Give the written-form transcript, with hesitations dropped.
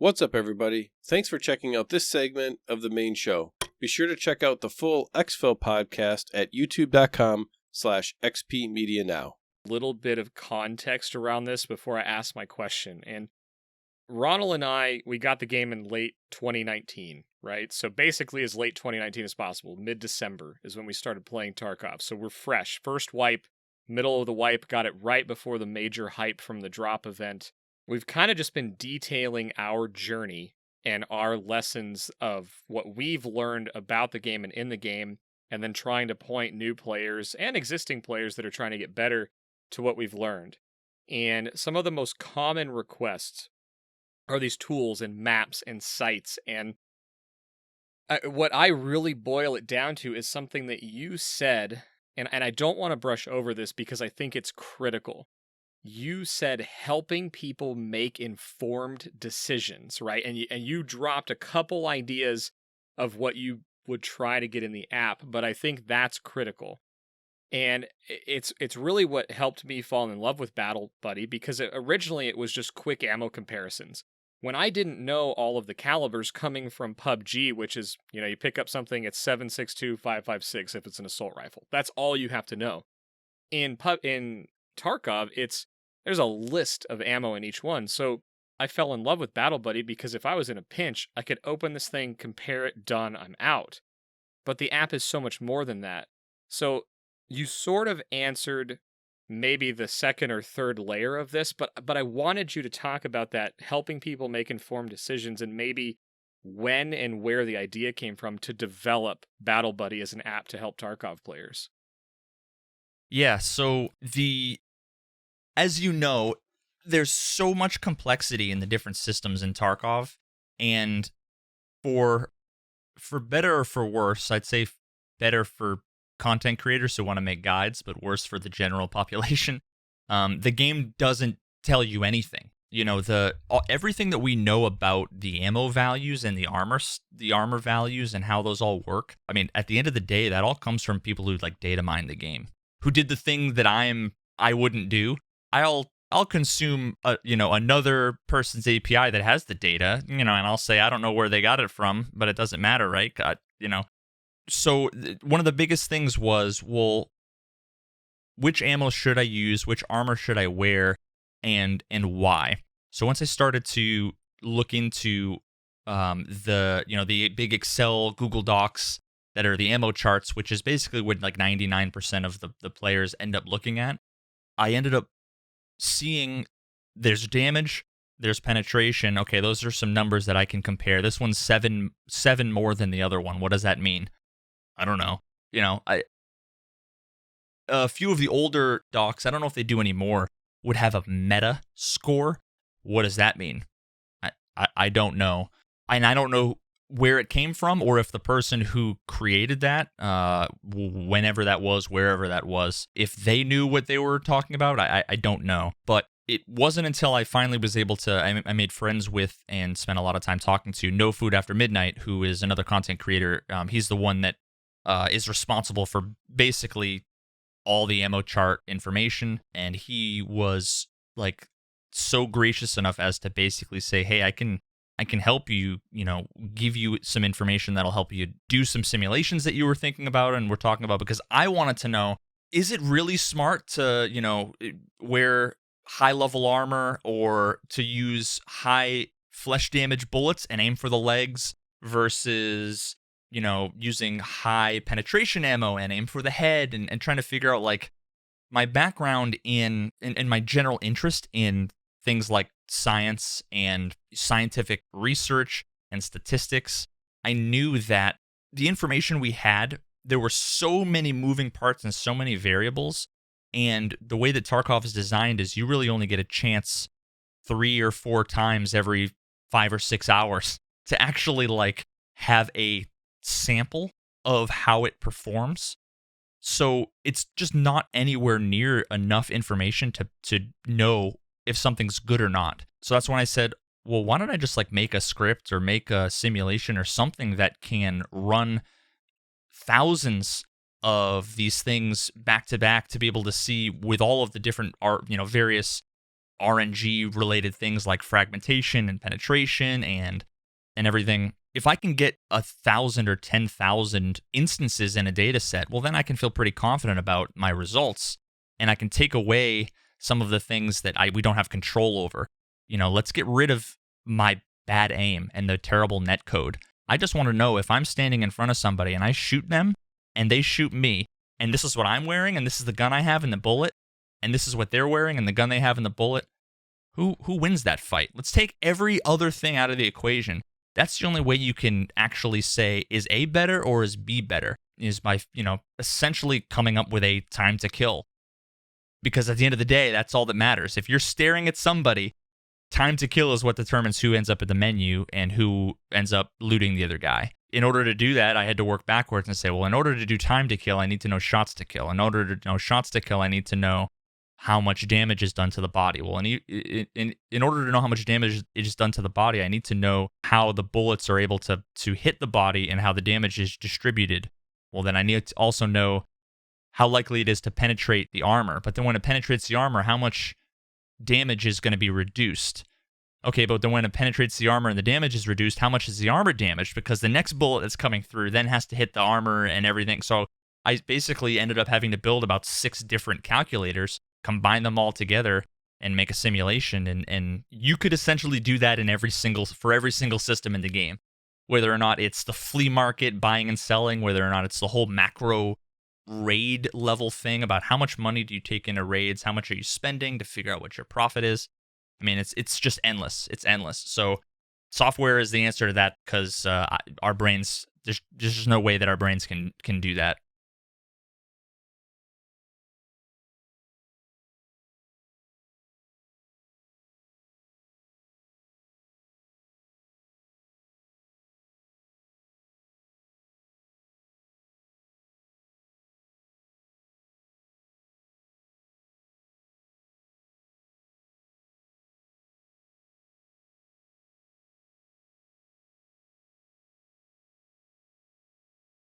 What's up, everybody? Thanks for checking out this segment of the main show. Be sure to check out the full EXFIL podcast at youtube.com/XPMediaNow. Little bit of context around this before I ask my question. And Ronald and I, we got the game in late 2019, right? So basically as late 2019 as possible. Mid-December is when we started playing Tarkov. So we're fresh. First wipe, middle of the wipe, got it right before the major hype from the drop event. We've kind of just been detailing our journey and our lessons of what we've learned about the game and in the game, and then trying to point new players and existing players that are trying to get better to what we've learned. And some of the most common requests are these tools and maps and sites. And what I really boil it down to is something that you said, and I don't want to brush over this because I think it's critical. You said helping people make informed decisions, right? And you dropped a couple ideas of what you would try to get in the app, but I think that's critical. And it's really what helped me fall in love with BattleBuddy, because originally it was just quick ammo comparisons. When I didn't know all of the calibers coming from PUBG, which is, you pick up something, it's 7.62, 5.56 if it's an assault rifle. That's all you have to know. In Tarkov, there's a list of ammo in each one. So I fell in love with BattleBuddy because if I was in a pinch, I could open this thing, compare it, done, I'm out. But the app is so much more than that. So you sort of answered maybe the second or third layer of this, but I wanted you to talk about that, helping people make informed decisions, and maybe when and where the idea came from to develop BattleBuddy as an app to help Tarkov players. Yeah, so as you know, there's so much complexity in the different systems in Tarkov, and for better or for worse, I'd say better for content creators who want to make guides, but worse for the general population. The game doesn't tell you anything. Everything that we know about the ammo values and the armor values and how those all work. I mean, at the end of the day, that all comes from people who data mine the game, who did the thing that I wouldn't do. I'll consume another person's API that has the data, and I'll say I don't know where they got it from, but it doesn't matter, right? So one of the biggest things was, well, which ammo should I use? Which armor should I wear? And why? So once I started to look into the big Excel Google Docs that are the ammo charts, which is basically what 99% of the players end up looking at, I ended up seeing there's damage, there's penetration. Okay, those are some numbers that I can compare. This one's seven more than the other one. What does that mean? I don't know. A few of the older docs, I don't know if they do anymore, would have a meta score. What does that mean? I don't know. And I don't know where it came from, or if the person who created that, whenever that was, wherever that was, if they knew what they were talking about. I don't know. But it wasn't until I finally was able to, I made friends with and spent a lot of time talking to No Food After Midnight, who is another content creator. He's the one that is responsible for basically all the ammo chart information, and he was so gracious enough as to basically say, hey, I can help you, give you some information that'll help you do some simulations that you were thinking about and we're talking about, because I wanted to know, is it really smart to, wear high-level armor or to use high flesh damage bullets and aim for the legs versus, using high penetration ammo and aim for the head, and trying to figure out, my background in my general interest in things like science and scientific research and statistics. I knew that the information we had, there were so many moving parts and so many variables, and the way that Tarkov is designed is you really only get a chance 3 or 4 times every 5 or 6 hours to actually have a sample of how it performs. So it's just not anywhere near enough information to know if something's good or not. So that's when I said, well, why don't I just make a script or make a simulation or something that can run thousands of these things back to back to be able to see with all of the different various RNG related things like fragmentation and penetration and everything. If I can get 1,000 or 10,000 instances in a data set, well, then I can feel pretty confident about my results, and I can take away some of the things that we don't have control over. Let's get rid of my bad aim and the terrible net code. I just want to know if I'm standing in front of somebody and I shoot them and they shoot me, and this is what I'm wearing and this is the gun I have and the bullet, and this is what they're wearing and the gun they have and the bullet, who wins that fight? Let's take every other thing out of the equation. That's the only way you can actually say, is A better or is B better? Is by, essentially coming up with a time to kill. Because at the end of the day, that's all that matters. If you're staring at somebody, time to kill is what determines who ends up at the menu and who ends up looting the other guy. In order to do that, I had to work backwards and say, well, in order to do time to kill, I need to know shots to kill. In order to know shots to kill, I need to know how much damage is done to the body. Well, in order to know how much damage is done to the body, I need to know how the bullets are able to hit the body and how the damage is distributed. Well, then I need to also know how likely it is to penetrate the armor. But then when it penetrates the armor, how much damage is going to be reduced? Okay, but then when it penetrates the armor and the damage is reduced, how much is the armor damaged? Because the next bullet that's coming through then has to hit the armor and everything. So I basically ended up having to build about 6 different calculators, combine them all together, and make a simulation. And you could essentially do that for every single system in the game. Whether or not it's the flea market buying and selling, whether or not it's the whole macro raid level thing about how much money do you take into raids, how much are you spending to figure out what your profit is. I mean, it's just endless. It's endless. So software is the answer to that, because our brains, there's just no way that our brains can do that.